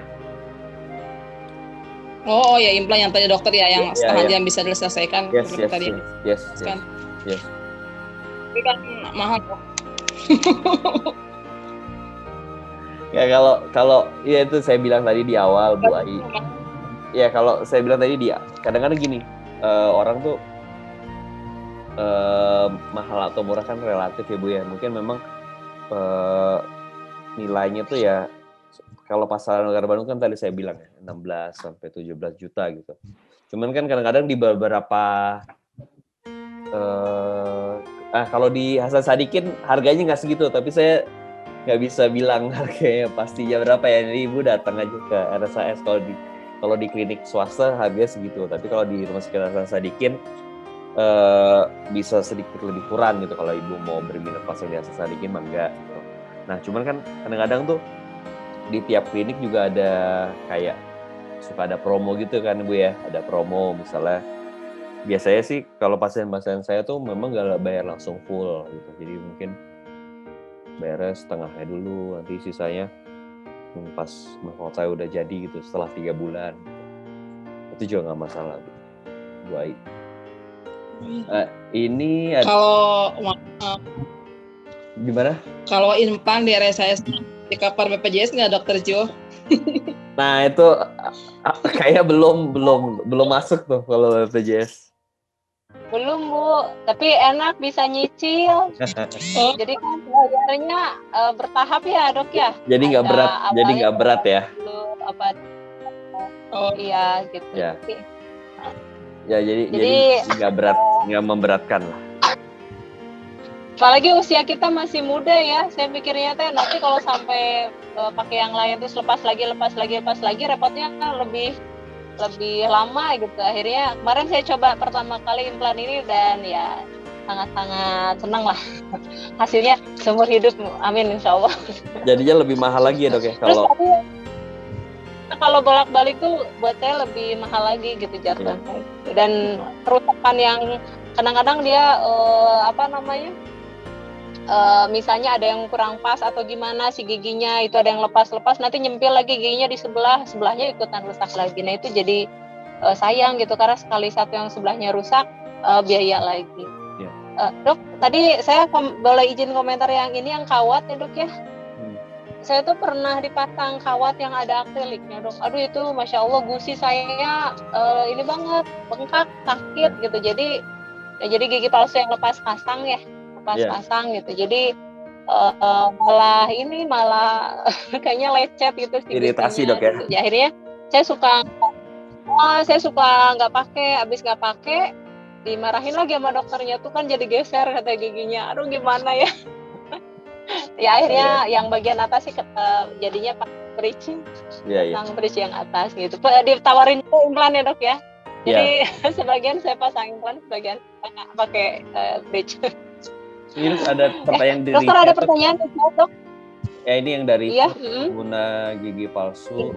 Oh ya, implan yang tadi dokter ya, yang setengah jam bisa diselesaikan. Yes. Tapi kan mahal dok. Ya kalau ya itu saya bilang tadi di awal Bu Ai. Ya kalau saya bilang tadi kadang-kadang gini, orang tuh mahal atau murah kan relatif ya Bu ya. Mungkin memang nilainya tuh ya, kalau pasaran negara Bandung kan tadi saya bilang ya 16 sampai 17 juta gitu. Cuman kan kadang-kadang di beberapa kalau di Hasan Sadikin harganya nggak segitu, tapi saya nggak bisa bilang harganya pastinya berapa ya. Jadi Ibu datang aja ke RSAS. Kalau di klinik swasta harganya segitu, tapi kalau di Rumah Sakit Hasan Sadikin bisa sedikit lebih kurang gitu. Kalau Ibu mau berminat pasang di Hasan Sadikin mah enggak gitu. Nah cuman kan kadang-kadang tuh di tiap klinik juga ada kayak suka ada promo gitu kan Bu ya. Ada promo misalnya. Biasanya sih kalau pasien-pasien saya tuh memang nggak bayar langsung full gitu. Jadi mungkin beres setengahnya dulu, nanti sisanya pas mahkota udah jadi gitu setelah 3 bulan. Itu juga nggak masalah Bu Ai. Ini kalau gimana? Kalau implan di RSAS di cover BPJS nggak dokter Jo? Nah itu kayak belum masuk tuh kalau BPJS. Belum Bu, tapi enak bisa nyicil. Jadi kan bayarnya bertahap ya dok ya. Jadi nggak berat ya. Iya gitu. Ya. Ya jadi nggak berat, nggak memberatkan lah. Apalagi usia kita masih muda ya. Saya pikirnya nanti kalau sampai pakai yang lain terus lepas lagi, repotnya lebih lama gitu. Akhirnya kemarin saya coba pertama kali implan ini dan ya sangat-sangat senang lah. Hasilnya seumur hidup, amin insya Allah. Jadinya lebih mahal lagi ya dok ya kalau bolak-balik tuh buat saya lebih mahal lagi gitu jatuhnya. Dan kerusakan yang kadang-kadang dia misalnya ada yang kurang pas atau gimana si giginya itu ada yang lepas-lepas, nanti nyempil lagi giginya di sebelahnya ikutan rusak lagi. Nah itu jadi sayang gitu, karena sekali satu yang sebelahnya rusak biaya lagi. Dok, tadi saya boleh izin komentar yang ini yang kawat ya dok ya. Saya tuh pernah dipasang kawat yang ada akriliknya dok. Aduh itu masya Allah gusi saya ini banget, bengkak, sakit gitu. Jadi gigi palsu yang lepas pasang ya. Pasang gitu, jadi malah kayaknya lecet gitu sih. Iritasi dok ya. Gitu. Ya akhirnya saya suka nggak pakai, abis nggak pakai dimarahin lagi sama dokternya, tuh kan jadi geser kata giginya. Aduh gimana ya. Ya akhirnya yang bagian atas sih jadinya pakai bridge, pasang bridge yang atas gitu. Ditawarin implan ya dok ya. Jadi sebagian saya pasang implan, sebagian pakai bridge. Ini ada pertanyaan dari dokter, ada pertanyaan dok? Ya ini yang dari pengguna gigi palsu.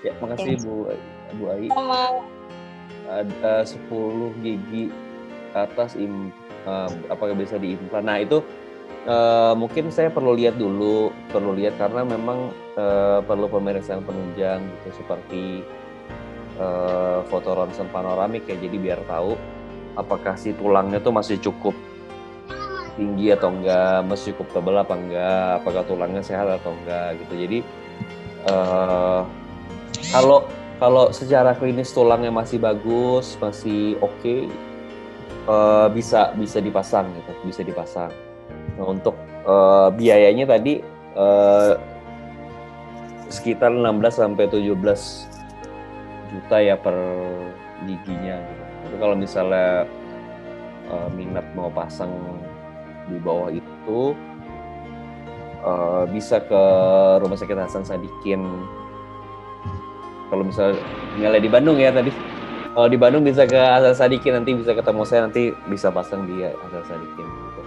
Ya, makasih Bu Ai. Ada 10 gigi atas apakah bisa diimplan? Nah itu mungkin saya perlu lihat karena memang perlu pemeriksaan penunjang gitu, seperti foto ronsen panoramik ya, jadi biar tahu apakah si tulangnya tuh masih cukup tinggi atau enggak, masih cukup tebal apa enggak, apakah tulangnya sehat atau enggak gitu. Jadi kalau secara klinis tulangnya masih bagus, masih oke, bisa dipasang gitu, bisa dipasang. Nah, untuk biayanya tadi sekitar 16 sampai 17 juta ya per giginya gitu. Tapi kalau misalnya minat mau pasang di bawah itu, bisa ke Rumah Sakit Hasan Sadikin. Kalau misalnya di Bandung ya tadi, kalau di Bandung bisa ke Hasan Sadikin, nanti bisa ketemu saya, nanti bisa pasang di Hasan Sadikin gitu.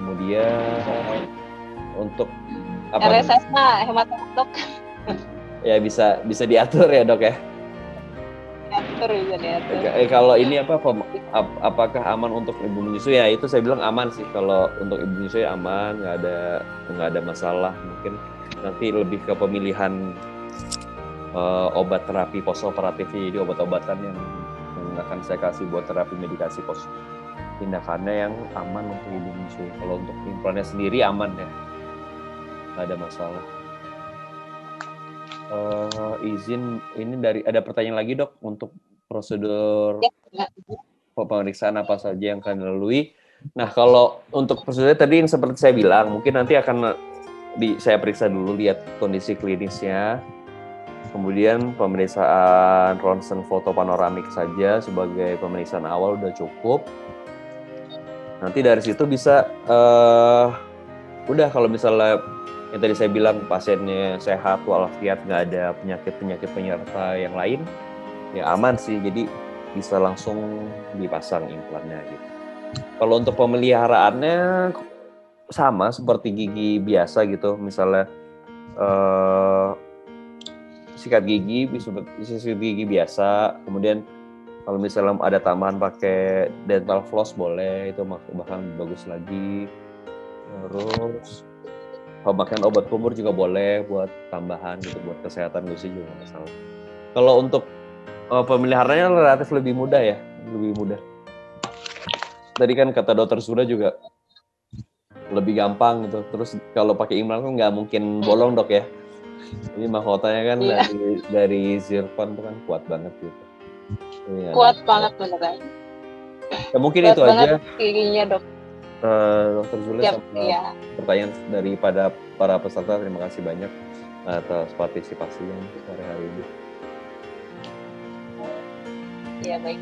Kemudian untuk RSS mah hemat dok. Ya bisa diatur ya dok ya. Kalau ini apakah aman untuk ibu menyusui? Ya itu saya bilang aman sih. Kalau untuk ibu menyusui aman, nggak ada masalah. Mungkin nanti lebih ke pemilihan obat terapi postoperatifnya, jadi obat-obatan yang akan saya kasih buat terapi medikasi post tindakannya yang aman untuk ibu menyusui. Kalau untuk implannya sendiri aman ya, nggak ada masalah. Izin ini ada pertanyaan lagi dok, untuk prosedur pemeriksaan apa saja yang akan dilalui. Nah kalau untuk prosedur tadi yang seperti saya bilang, mungkin nanti akan saya periksa dulu, lihat kondisi klinisnya, kemudian pemeriksaan ronsen foto panoramik saja sebagai pemeriksaan awal udah cukup. Nanti dari situ bisa udah, kalau misalnya yang tadi saya bilang pasiennya sehat walafiat, nggak ada penyakit penyerta yang lain, ya aman sih, jadi bisa langsung dipasang implannya gitu. Kalau untuk pemeliharaannya sama seperti gigi biasa gitu, misalnya sikat gigi biasa, kemudian kalau misalnya ada tambahan pakai dental floss boleh, itu bahkan bagus lagi. Terus makan obat kumur juga boleh buat tambahan gitu, buat kesehatan gusi juga nggak masalah. Kalau untuk pemeliharaannya relatif lebih mudah ya, lebih mudah. Tadi kan kata dokter Sura juga lebih gampang gitu. Terus kalau pakai implan kan nggak mungkin bolong dok ya. Ini mahkotanya kan dari zircon tuh kan kuat banget gitu. Kuat banget beneran. Ya mungkin kuat itu aja. Giginya dok. Dokter Zulis sama pertanyaan daripada para peserta, terima kasih banyak atas partisipasinya sore hari ini. Ya baik.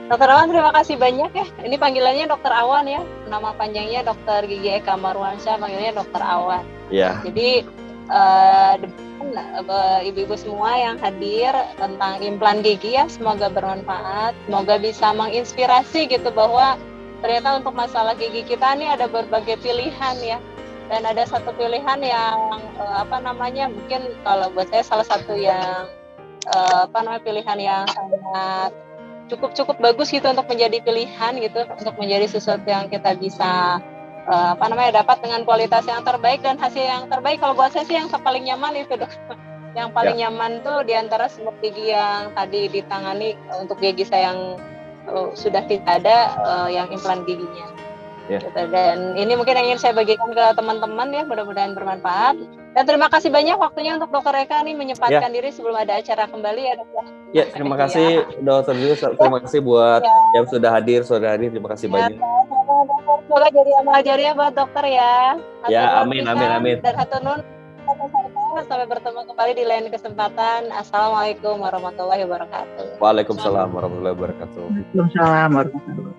Dokter Awan terima kasih banyak ya. Ini panggilannya Dokter Awan ya. Nama panjangnya Dokter Gigi Eka Marwansyah, panggilnya Dokter Awan. Iya. Jadi ibu-ibu semua yang hadir tentang implan gigi ya, semoga bermanfaat, semoga bisa menginspirasi gitu bahwa ternyata untuk masalah gigi kita nih ada berbagai pilihan ya, dan ada satu pilihan yang mungkin kalau buat saya salah satu yang pilihan yang sangat cukup bagus gitu untuk menjadi pilihan gitu, untuk menjadi sesuatu yang kita bisa dapat dengan kualitas yang terbaik dan hasil yang terbaik. Kalau buat saya sih yang paling nyaman itu dok. Yang paling nyaman tuh diantara semua gigi yang tadi ditangani, untuk gigi saya yang sudah tidak ada yang implan giginya. Gitu. Dan ini mungkin yang ingin saya bagikan ke teman-teman ya, mudah-mudahan bermanfaat. Dan terima kasih banyak waktunya untuk Dokter Eka nih menyempatkan diri sebelum ada acara kembali ya dok. Ya, terima kasih Dokter Julius, terima kasih buat yang sudah hadir, terima kasih banyak. Semoga jadi amal jariah buat dokter ya. Ya, amin. Dan hatur nuhun. Sampai bertemu kembali di lain kesempatan. Assalamualaikum warahmatullahi wabarakatuh. Waalaikumsalam warahmatullahi wabarakatuh. Waalaikumsalam warahmatullahi wabarakatuh.